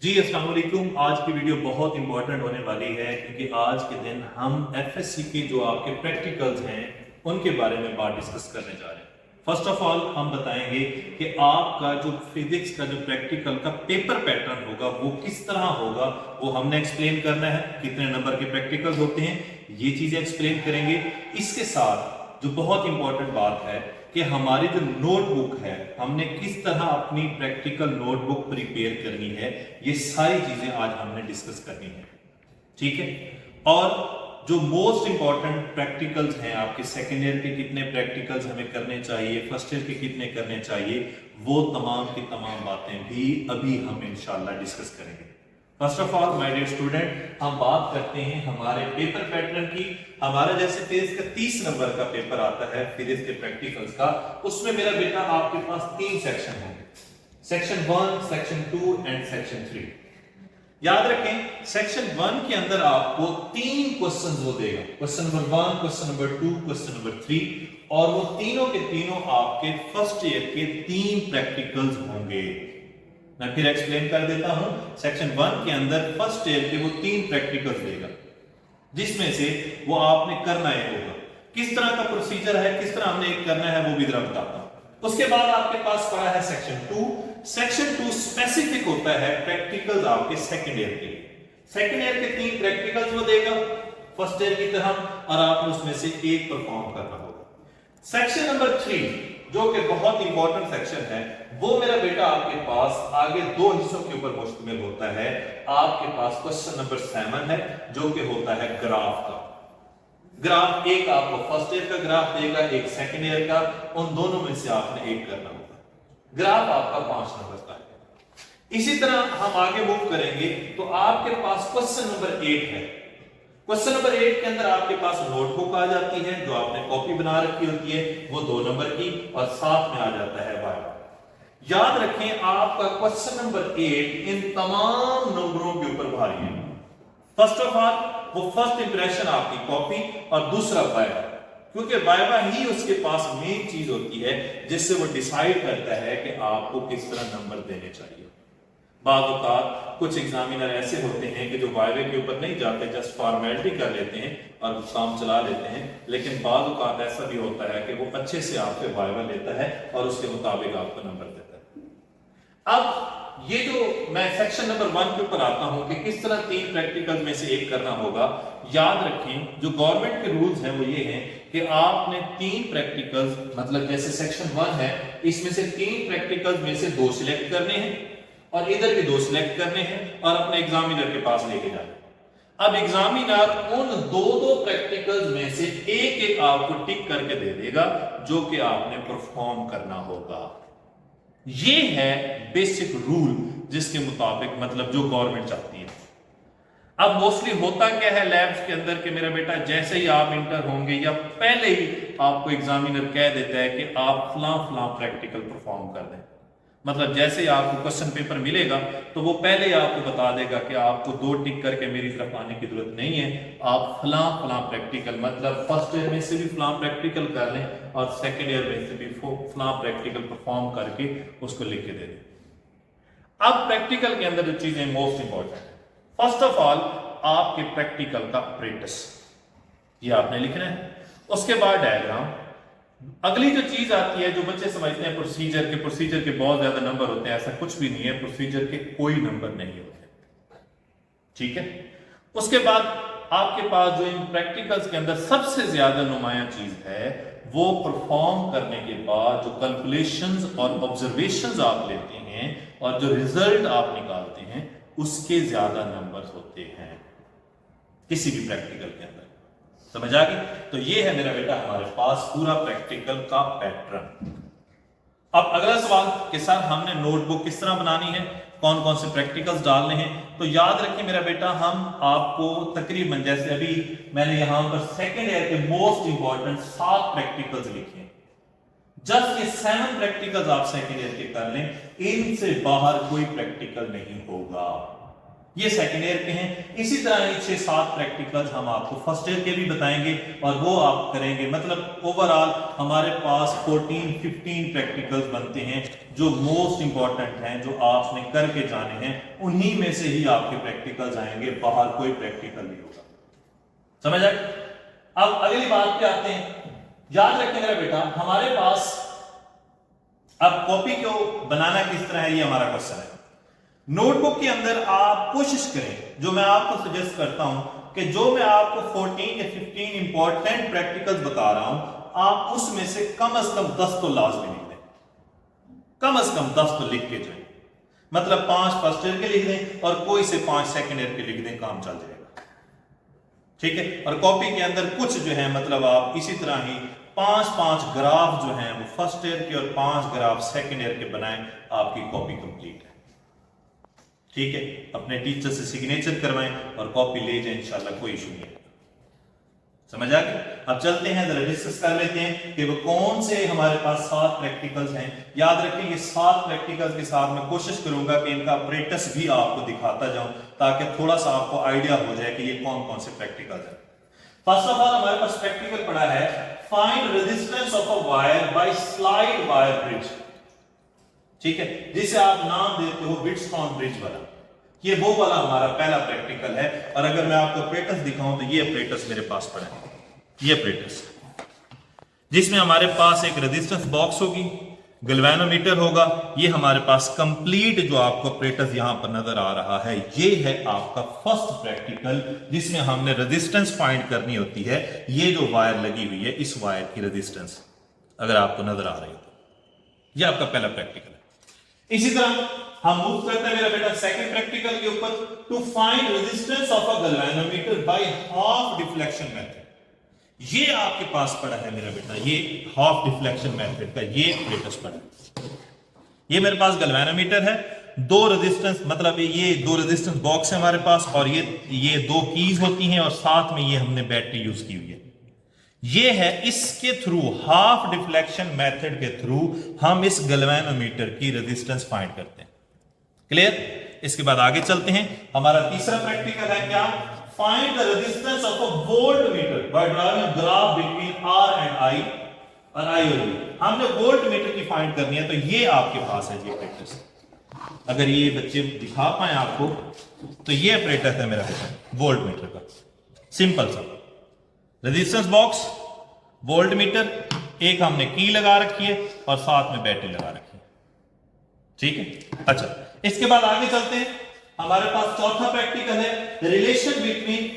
जी अस्सलाम वालेकुम। आज की वीडियो बहुत इंपॉर्टेंट होने वाली है क्योंकि आज के दिन हम एफएससी के जो आपके प्रैक्टिकल्स हैं उनके बारे में बात डिस्कस करने जा रहे हैं। फर्स्ट ऑफ ऑल हम बताएंगे कि आपका जो फिजिक्स का जो प्रैक्टिकल का पेपर पैटर्न होगा वो किस तरह होगा, वो हमने एक्सप्लेन करना है। कितने नंबर के प्रैक्टिकल्स होते हैं ये चीजें एक्सप्लेन करेंगे। इसके साथ जो बहुत इंपॉर्टेंट बात है कि हमारी जो नोटबुक है हमने किस तरह अपनी प्रैक्टिकल नोटबुक प्रिपेयर करनी है, ये सारी चीजें आज हमने डिस्कस करनी है। ठीक है। और जो मोस्ट इंपॉर्टेंट प्रैक्टिकल्स हैं आपके सेकेंड ईयर के कितने प्रैक्टिकल्स हमें करने चाहिए, फर्स्ट ईयर के कितने करने चाहिए, वो तमाम की तमाम बातें भी अभी हम इंशाल्लाह डिस्कस करेंगे। First of all my dear student, हम बात करते हैं हमारे पेपर पैटर्न की। हमारा जैसे फिजिक्स का 30 नंबर का पेपर आता है फिजिक्स के प्रैक्टिकल्स का, उसमें मेरा बेटा आपके पास 3 सेक्शन होंगे, सेक्शन 1, सेक्शन 2 एंड सेक्शन 3। याद रखें सेक्शन 1 के अंदर आपको 3 क्वेश्चंस वो देगा, question number 1, question number 2, question number 3, और वो तीनों के तीनों आपके फर्स्ट ईयर के 3 प्रैक्टिकल्स होंगे। मैं फिर एक्सप्लेन कर देता हूं। सेक्शन 1 के अंदर फर्स्ट ईयर के वो 3 प्रैक्टिकल्स देगा जिसमें से वो आपने करना है होगा। किस तरह का प्रोसीजर है, किस तरह हमने एक करना है वो भी जरा बताता हूं। उसके बाद आपके पास पड़ा है सेक्शन 2। सेक्शन 2 स्पेसिफिक होता है प्रैक्टिकल्स आपके सेकंड ईयर के लिए। सेकंड ईयर के 3 प्रैक्टिकल्स वो देगा फर्स्ट ईयर की तरह, और आपने उसमें से एक परफॉर्म करना होगा। सेक्शन नंबर 3 जो कि बहुत इंपॉर्टेंट सेक्शन है, वो मेरा बेटा आपके पास आगे 2 हिस्सों के ऊपर मुश्तमिल होता है। आपके पास क्वेश्चन नंबर 7 है जो कि होता है ग्राफ का। ग्राफ एक आपको फर्स्ट ईयर का ग्राफ देगा, एक सेकंड ईयर का, उन दोनों में से आपने एक करना होगा। ग्राफ आपका 5 नंबर का है। इसी तरह हम आगे मूव करेंगे तो आपके पास क्वेश्चन नंबर 8 है। क्वेश्चन नंबर 8 के अंदर आपके पास नोटबुक आ जाती है जो आपने कॉपी बना रखी होती है, वो 2 नंबर की, और साथ में आ जाता है वाइवा। याद रखें आपका क्वेश्चन नंबर 8 इन तमाम नंबरों के ऊपर भारी है। फर्स्ट ऑफ ऑल वो फर्स्ट इंप्रेशन आपकी कॉपी, और दूसरा वाइवा, क्योंकि वाइवा ही उसके पास मेन चीज होती है जिससे वो डिसाइड करता है कि आपको किस तरह नंबर देने चाहिए। बाद औक़ात कुछ एग्जामिनर ऐसे होते हैं कि जो वाइवे के ऊपर नहीं जाते, जस्ट फॉर्मेलिटी कर लेते हैं और काम चला लेते हैं, लेकिन बाद औक़ात ऐसा भी होता है कि वो अच्छे से आपसे वाइवा लेता है और उसके मुताबिक आपको नंबर देता है। अब ये जो मैं सेक्शन नंबर 1 के ऊपर आता हूं कि किस तरह 3 प्रैक्टिकल में से एक करना होगा, याद रखें जो गवर्नमेंट के रूल्स हैं वो ये हैं कि आपने 3 प्रैक्टिकल्स, मतलब जैसे सेक्शन 1 है इसमें से 3 प्रैक्टिकल्स में से 2 सिलेक्ट करने हैं और इधर भी 2 सिलेक्ट करने हैं और अपने एग्जामिनर के पास लेके जाना। अब एग्जामिनर उन 2 प्रैक्टिकल्स में से एक आपको टिक करके दे देगा जो कि आपने परफॉर्म करना होगा। ये है बेसिक रूल जिसके मुताबिक मतलब जो गवर्नमेंट चाहती है। अब मोस्टली होता क्या है लैब्स के अंदर कि मेरा बेटा जैसे ही आप इंटर होंगे या पहले ही आपको एग्जामिनर कह देता है कि आप फलां फलां प्रैक्टिकल परफॉर्म कर दें। मतलब जैसे ही आपको क्वेश्चन पेपर मिलेगा तो वो पहले ही आपको बता देगा कि आपको 2 टिक करके मेरी तरफ आने की जरूरत नहीं है, आप फलां फलां प्रैक्टिकल, मतलब फर्स्ट ईयर में से भी फलां प्रैक्टिकल कर लें और सेकंड ईयर में से भी फलां प्रैक्टिकल परफॉर्म करके उसको लिख के दे दें। अब प्रैक्टिकल के अंदर जो चीजें मोस्ट इंपॉर्टेंट है, फर्स्ट ऑफ ऑल आपके प्रैक्टिकल का अप्रेंटिस ये आपने लिखना है, उसके बाद डायग्राम। अगली जो चीज आती है जो बच्चे समझते हैं प्रोसीजर के बहुत ज्यादा नंबर होते हैं, ऐसा कुछ भी नहीं है, प्रोसीजर के कोई नंबर नहीं होते। ठीक है। उसके बाद आपके पास जो इन प्रैक्टिकल्स के अंदर सबसे ज्यादा नुमाया चीज है वो परफॉर्म करने के बाद जो कैलकुलेशंस और ऑब्जर्वेशंस आप लेते हैं और जो रिजल्ट आप निकालते हैं उसके ज्यादा नंबर होते हैं किसी भी प्रैक्टिकल के अंदर। समझ आ गई? तो ये है मेरा बेटा हमारे पास पूरा प्रैक्टिकल का पैटर्न। अब अगला सवाल के साथ हमने नोटबुक किस तरह बनानी है, कौन कौन से प्रैक्टिकल्स डालने हैं, तो याद रखिए मेरा बेटा हम आपको तकरीबन जैसे अभी मैंने यहां पर सेकेंड ईयर के मोस्ट इंपॉर्टेंट 7 प्रैक्टिकल्स लिखे हैं। जस्ट ये 7 प्रैक्टिकल्स आप सेकेंड ईयर के कर लें, इनसे बाहर कोई प्रैक्टिकल नहीं होगा। ये सेकेंड ईयर के हैं। इसी तरह 6-7 प्रैक्टिकल्स हम आपको फर्स्ट ईयर के भी बताएंगे और वो आप करेंगे। मतलब ओवरऑल हमारे पास 14-15 प्रैक्टिकल्स बनते हैं जो मोस्ट इंपॉर्टेंट हैं, जो आपने करके जाने हैं। उन्हीं में से ही आपके प्रैक्टिकल्स आएंगे, बाहर कोई प्रैक्टिकल नहीं होगा। समझ आए? अब अगली बात पे आते हैं। याद रखें मेरा बेटा, हमारे पास अब कॉपी को बनाना किस तरह है, ये हमारा क्वेश्चन है। नोटबुक के अंदर आप कोशिश करें, जो मैं आपको सजेस्ट करता हूं कि जो मैं आपको 14 या 15 इंपॉर्टेंट प्रैक्टिकल्स बता रहा हूं, आप उसमें से कम 10 तो लाजमी लिख दें। कम से कम 10 तो लिख के जाए। मतलब 5 फर्स्ट ईयर के लिख दें और कोई से 5 सेकेंड ईयर के लिख दें, काम चल जाएगा। ठीक है? और कॉपी के अंदर कुछ जो है मतलब आप इसी तरह ही 5-5 ग्राफ जो हैं वो फर्स्ट ईयर के और 5 ग्राफ सेकेंड ईयर के बनाएं, आपकी कॉपी कंप्लीट है। ठीक है? अपने टीचर से सिग्नेचर करवाएं और कॉपी ले जाएं, इंशाल्लाह कोई इशू नहीं है। समझ आ गया? अब चलते हैं, जरा डिस्कस कर लेते हैं कि वो कौन से हमारे पास 7 प्रैक्टिकल्स हैं। याद रखें ये 7 प्रैक्टिकल्स के साथ मैं कोशिश करूंगा कि इनका अपरेटस भी आपको दिखाता जाऊं, ताकि थोड़ा सा आपको आइडिया हो जाए कि ये कौन कौन से प्रैक्टिकल्स हैं। फर्स्ट ऑफ ऑल हमारे पास प्रैक्टिकल पड़ा है, find resistance of a wire bye slide wire bridge. ठीक है? जिसे आप नाम देते हो व्हिटस्टोन ब्रिज वाला। ये वो वाला हमारा पहला प्रैक्टिकल है। और अगर मैं आपको अपरेटस दिखाऊं तो ये अपरेटस मेरे पास पड़ा है, ये अपरेटस, जिसमें हमारे पास एक रेजिस्टेंस बॉक्स होगी, गैल्वेनोमीटर होगा। ये हमारे पास कंप्लीट जो आपको अपरेटस यहां पर नजर आ रहा है, ये है आपका फर्स्ट प्रैक्टिकल, जिसमें हमने रेजिस्टेंस फाइंड करनी होती है। ये जो वायर लगी हुई है, इस वायर की रेजिस्टेंस अगर आपको नजर आ रही है तो ये आपका पहला प्रैक्टिकल है। इसी तरह हम मूव करते हैं मेरा बेटा सेकंड प्रैक्टिकल के ऊपर, to find resistance of a galvanometer by half deflection method. ये आपके पास पड़ा है मेरा बेटा, ये हाफ डिफ्लेक्शन मेथड का ये अपरेटस पड़ा है। ये मेरे पास गैल्वेनोमीटर है, 2 रेजिस्टेंस, मतलब ये 2 रेजिस्टेंस बॉक्स है हमारे पास, और ये 2 कीज होती हैं और साथ में ये हमने बैटरी यूज की हुई है। ये है, इसके थ्रू हाफ डिफ्लेक्शन मेथड के थ्रू हम इस गैल्वेनोमीटर की रेजिस्टेंस फाइंड करते हैं। क्लियर? इसके बाद आगे चलते हैं। हमारा तीसरा प्रैक्टिकल है क्या, find the resistance of a voltmeter by drawing graph between R and I और I और V। हमने वोल्टमीटर की फाइंड करनी है, तो ये आपके पास है ये प्रैक्टिस। अगर ये बच्चे दिखा पाए आपको तो ये अपरेटस है मेरा वोल्टमीटर का, सिंपल सा रेजिस्टेंस बॉक्स, वोल्टमीटर, एक हमने की लगा रखी है और साथ में बैटरी लगा रखी है। ठीक है? अच्छा, इसके बाद आगे चलते हैं। हमारे पास चौथा प्रैक्टिकल है, relation between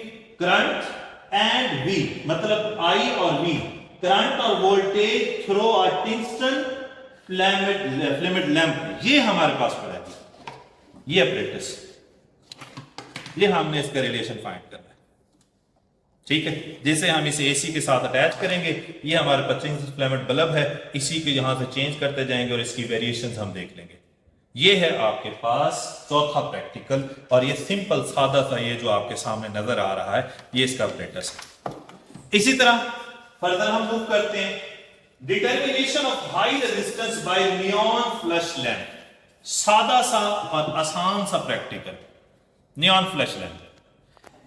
current and V, मतलब I और V, करंट और voltage through a tungsten filament lamp. ये हमारे पास पड़ा है, ये अपरेटस, ये हमने इसका रिलेशन फाइंड करना है। ठीक है? जैसे हम इसे AC के साथ अटैच करेंगे, ये हमारे पास टंगस्टन फिलामेंट बल्ब है, इसी को यहां से चेंज करते जाएंगे और इसकी वेरिएशंस हम देख लेंगे। ये है आपके पास चौथा प्रैक्टिकल, और ये सिंपल सादा सा ये जो आपके सामने नजर आ रहा है, ये इसका अपरेटस है। इसी तरह फर्दर हम मूव करते हैं, determination of high resistance bye neon flash lamp. सादा सा और आसान सा प्रैक्टिकल, नियॉन फ्लैश लैंप।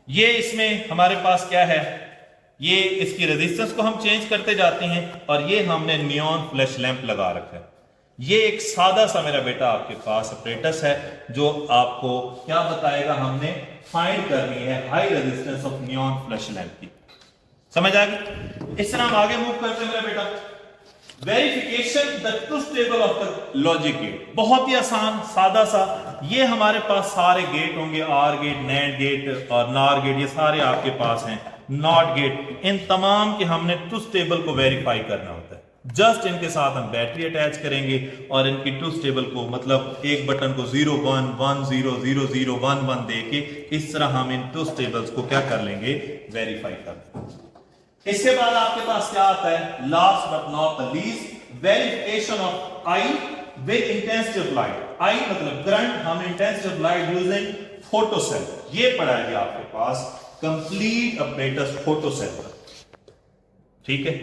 ये इसमें हमारे पास क्या है, ये इसकी रेजिस्टेंस को हम चेंज करते जाते हैं और ये हमने नियॉन फ्लैश लैंप लगा रखा है। ये एक सादा सा मेरा बेटा आपके पास अपरेटस है, जो आपको क्या बताएगा, हमने फाइंड करनी है high resistance of neon flash lamp की। समझ आ गई? इस तरह हम आगे मूव करते हैं मेरा बेटा, verification the truth table of the logic gate. बहुत ही आसान सादा सा, ये हमारे पास सारे गेट होंगे, आर गेट, नैंड गेट और नार गेट, ये सारे आपके पास हैं, नॉट गेट। इन तमाम के हमने ट्रुथ टेबल को वेरीफाई करना होता है। जस्ट इनके साथ हम बैटरी अटैच करेंगे और इनकी ट्रुथ टेबल को, मतलब एक बटन को 0 1 1 0 0 0 1 1 देके इस तरह हम इन ट्रुथ टेबल्स को क्या कर लेंगे, वेरीफाई कर लेंगे। इसके बाद आपके पास क्या आता है, last but not the least, verification of I with intensity of light. I मतलब करंट, हम intensity of light using photo cell. ये पड़ा है आपके पास कंप्लीट अपरेटस फोटो सेल का। ठीक है?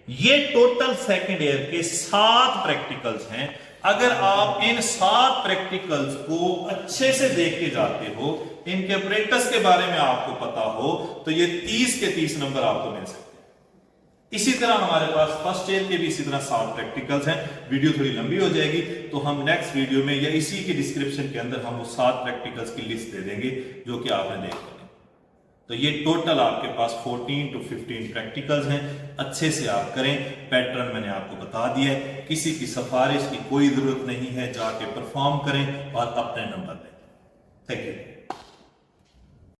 ये टोटल सेकंड ईयर के 7 प्रैक्टिकल्स हैं। अगर आप इन 7 प्रैक्टिकल्स को अच्छे से देख के जाते हो, इनके ऑपरेटर्स के बारे में आपको पता हो, तो ये 30 के 30 नंबर आपको मिल सकते हैं। इसी तरह हमारे पास फर्स्ट ईयर के भी इसी तरह 7 प्रैक्टिकल्स हैं। वीडियो थोड़ी लंबी हो जाएगी, तो हम नेक्स्ट वीडियो में या इसी के डिस्क्रिप्शन के अंदर हम वो 7 प्रैक्टिकल्स की लिस्ट दे देंगे जो कि आपने देखनी। तो ये टोटल आपके पास 14 to 15 प्रैक्टिकल्स हैं। अच्छे से आप करें, पैटर्न मैंने आपको बता दिया है, किसी की सिफारिश की कोई जरूरत नहीं है, जाके परफॉर्म करें और अपने नंबर दें। Thank you.